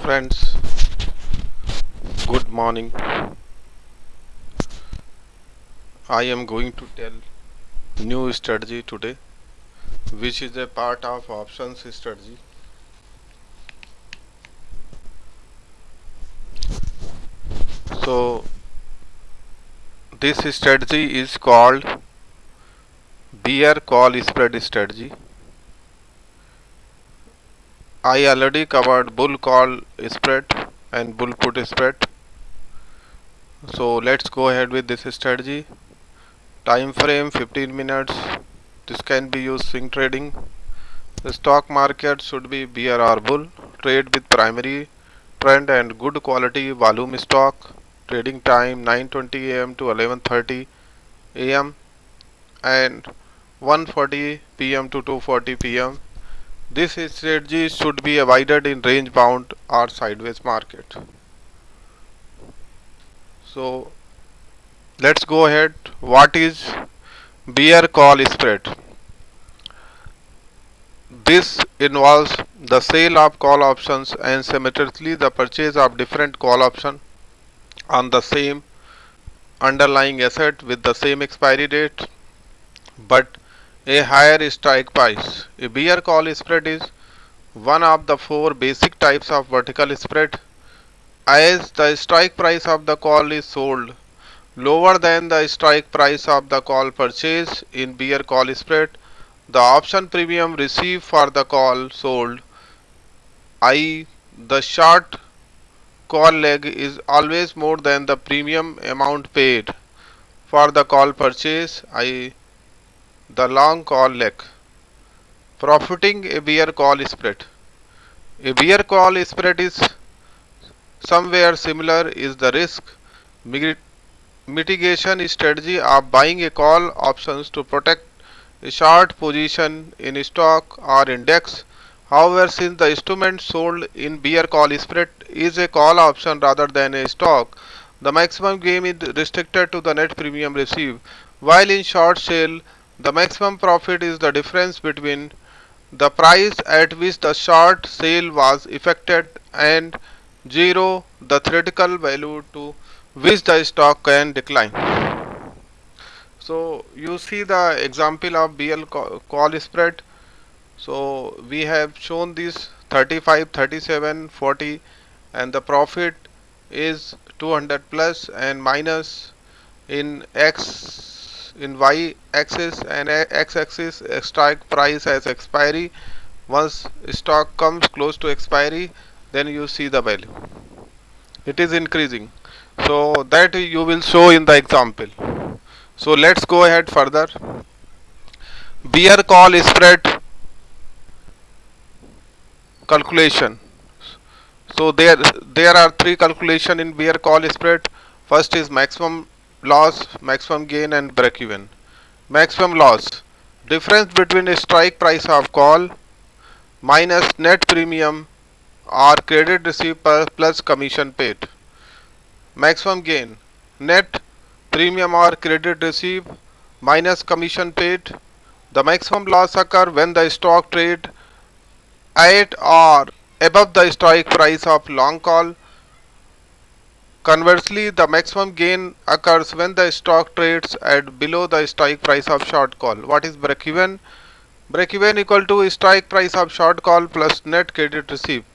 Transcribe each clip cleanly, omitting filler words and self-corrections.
Friends, good morning. I am going to tell new strategy today, which is a part of options strategy. So this strategy is called bear call spread strategy. I already covered bull call spread and bull put spread. So let's go ahead with this strategy. Time frame 15 minutes. This can be used swing trading. The stock market should be bear or bull. Trade with primary trend and good quality volume stock. Trading time 9:20 a.m. to 11:30 a.m. and 1:40 p.m. to 2:40 p.m. This strategy should be avoided in range bound or sideways market. So let's go ahead. What is bear call spread? This involves the sale of call options and simultaneously the purchase of different call options on the same underlying asset with the same expiry date but a higher strike price. A bear call spread is one of the four basic types of vertical spread. As the strike price of the call is sold lower than the strike price of the call purchased in bear call spread, the option premium received for the call sold, i.e., the short call leg, is always more than the premium amount paid for the call purchase, i.e., the long call leg. Profiting a bear call spread. A bear call spread is somewhere similar is the risk mitigation strategy of buying a call options to protect a short position in stock or index. However, since the instrument sold in bear call spread is a call option rather than a stock, the maximum gain is restricted to the net premium received, while in short sale, the maximum profit is the difference between the price at which the short sale was effected and 0, the theoretical value to which the stock can decline. So you see the example of BL call spread. So we have shown this 35, 37, 40 and the profit is 200 plus and minus in X in Y axis and X axis strike price as expiry. Once stock comes close to expiry, then you see the value. It is increasing. So that you will show in the example. So let's go ahead further. Bear call spread calculation. So there are three calculation in bear call spread. First is maximum loss, maximum gain and break even. Maximum loss, difference between a strike price of call minus net premium or credit received plus commission paid. Maximum gain, net premium or credit received minus commission paid. The maximum loss occur when the stock trade at or above the strike price of long call. Conversely, the maximum gain occurs when the stock trades at below the strike price of short call. What is break even? Break even equal to strike price of short call plus net credit received.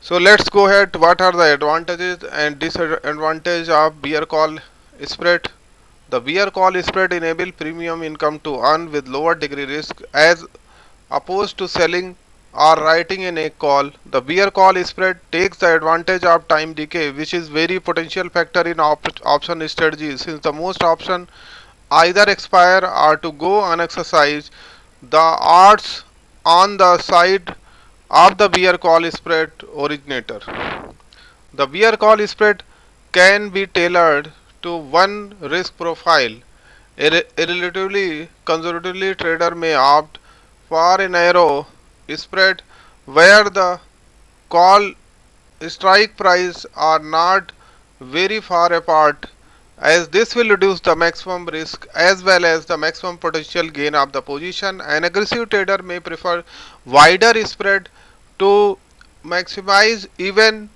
So let's go ahead. What are the advantages and disadvantages of bear call spread? The bear call spread enable premium income to earn with lower degree risk as opposed to selling or writing in a call. The bear call spread takes the advantage of time decay, which is very potential factor in option strategy since the most option either expire or to go unexercised. The odds on the side of the bear call spread originator. The bear call spread can be tailored to one risk profile. A relatively conservatively trader may opt for a narrow spread where the call strike price are not very far apart, as this will reduce the maximum risk as well as the maximum potential gain of the position. An aggressive trader may prefer wider spread to maximize even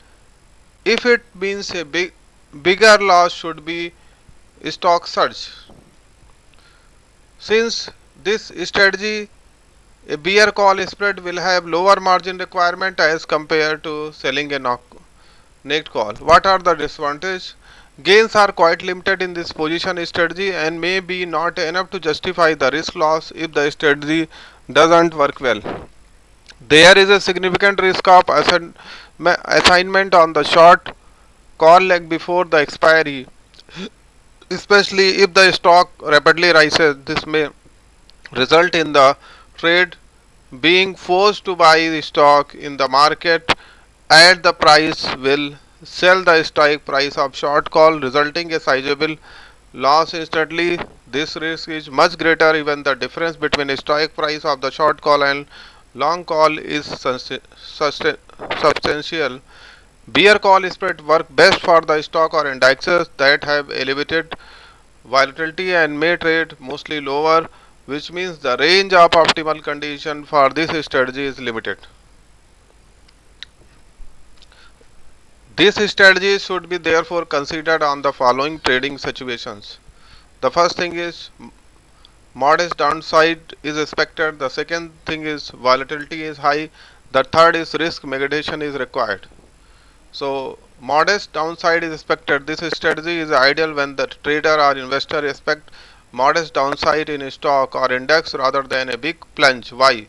if it means a bigger loss should be stock surge. Since this strategy, a bear call spread will have lower margin requirement as compared to selling a naked call. What are the disadvantages? Gains are quite limited in this position strategy and may be not enough to justify the risk loss if the strategy doesn't work well. There is a significant risk of assignment on the short call leg before the expiry, especially if the stock rapidly rises. This may result in the trade being forced to buy the stock in the market at the price will sell the strike price of short call, resulting a sizable loss instantly. This risk is much greater even the difference between a strike price of the short call and long call is substantial. Bear call spread work best for the stock or indexes that have elevated volatility and may trade mostly lower, which means the range of optimal condition for this strategy is limited. This strategy should be therefore considered on the following trading situations. The first thing is modest downside is expected. The second thing is volatility is high. The third is risk mitigation is required. So modest downside is expected. This strategy is ideal when the trader or investor expect modest downside in a stock or index rather than a big plunge. Why?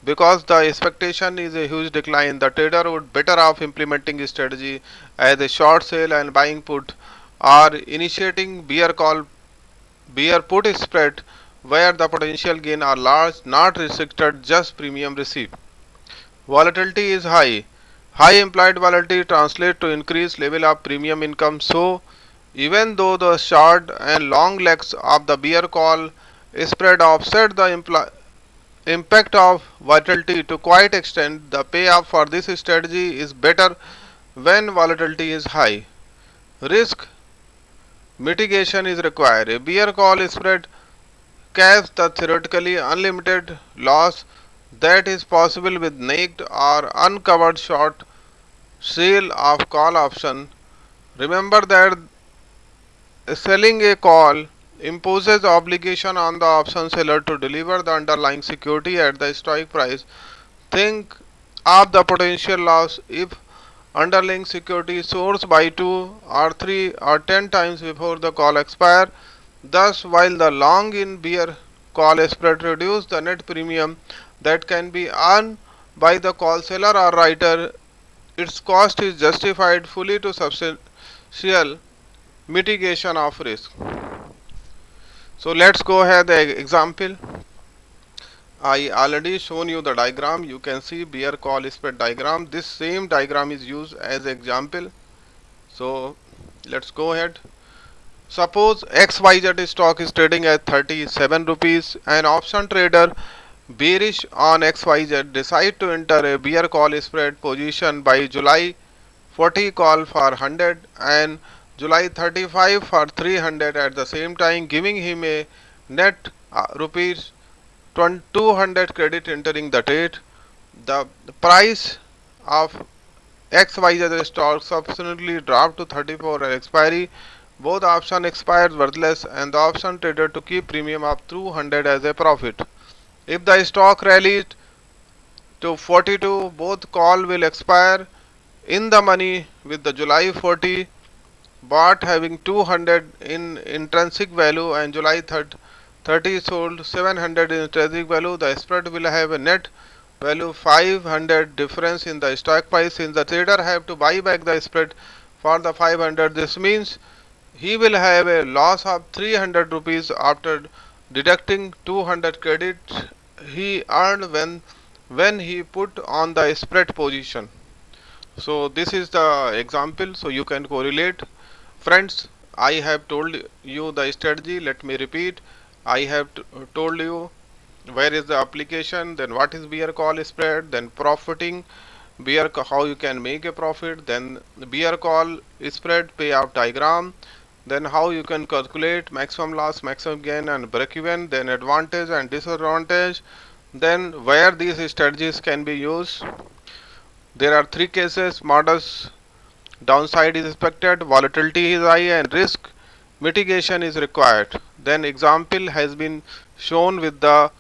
Because the expectation is a huge decline, the trader would better off implementing a strategy as a short sale and buying put or initiating bear put spread where the potential gain are large, not restricted, just premium receipt. Volatility is high. High implied volatility translates to increased level of premium income. So, even though the short and long legs of the bear call spread offset the impact of volatility to quite extent, the payoff for this strategy is better when volatility is high. Risk mitigation is required. A bear call spread caps the theoretically unlimited loss that is possible with naked or uncovered short sale of call option. Remember that selling a call imposes obligation on the option seller to deliver the underlying security at the strike price. Think of the potential loss if underlying security soars by 2 or 3 or 10 times before the call expire. Thus, while the long in bear call spread reduce the net premium that can be earned by the call seller or writer, its cost is justified fully to substantial mitigation of risk. So let's go ahead the example. I already shown you the diagram. You can see bear call spread diagram. This same diagram is used as example. So let's go ahead. Suppose XYZ stock is trading at 37 rupees. An option trader bearish on XYZ decide to enter a bear call spread position by July 40 call for 100 and July 35 for 300 at the same time, giving him a net rupees 200 credit entering the trade. The price of XYZ stock subsequently dropped to 34 at expiry. Both option expired worthless and the option trader to keep premium of 200 as a profit. If the stock rallied to 42, both call will expire in the money with the July 40 bought having 200 in intrinsic value and July 30 sold 700 in intrinsic value. The spread will have a net value 500 difference in the stock price. Since the trader have to buy back the spread for the 500, this means he will have a loss of 300 rupees after deducting 200 credit he earned when he put on the spread position. So this is the example, so you can correlate. Friends, I have told you the strategy. Let me repeat. I have told you where is the application, then what is bear call spread, then profiting, how you can make a profit, then bear call spread payout diagram, then how you can calculate maximum loss, maximum gain and break even, then advantage and disadvantage, then where these strategies can be used. There are three cases: modest downside is expected, volatility is high, and risk mitigation is required. Then example has been shown with the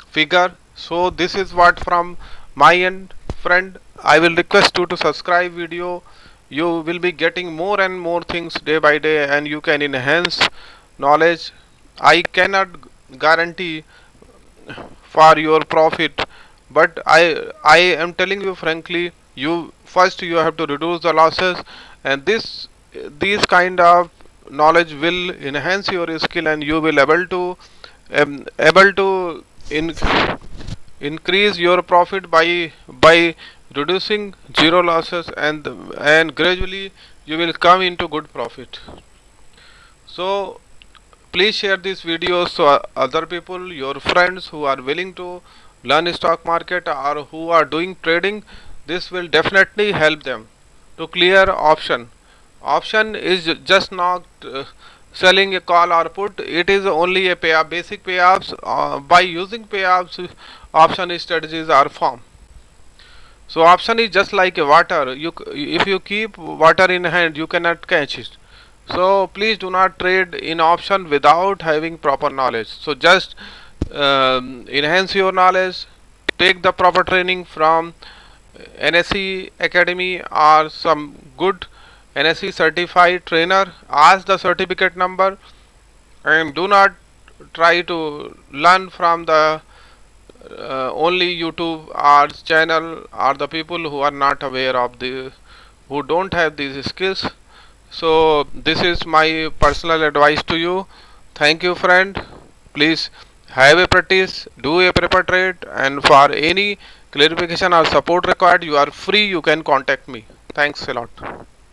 figure. So this is what from my end, friend. I will request you to subscribe video. You will be getting more and more things day by day, and you can enhance knowledge. I cannot guarantee for your profit, but I am telling you frankly, you first you have to reduce the losses, and these kind of knowledge will enhance your skill, and you will able to in, increase your profit by reducing zero losses, and gradually you will come into good profit. So please share these videos to other people, your friends who are willing to learn stock market or who are doing trading. This will definitely help them to clear option. Option is just not selling a call or put. It is only a payoff, basic payoffs. By using payoffs, option strategies are formed. So option is just like a water. If you keep water in hand, you cannot catch it. So please do not trade in option without having proper knowledge. So just enhance your knowledge. Take the proper training from NSE Academy or some good NSE certified trainer. Ask the certificate number, and do not try to learn from the only YouTube or channel or the people who are not aware of the who don't have these skills. So this is my personal advice to you. Thank you, friend. Please have a practice, do a paper trade, and for any clarification or support required, you are free. You can contact me. Thanks a lot.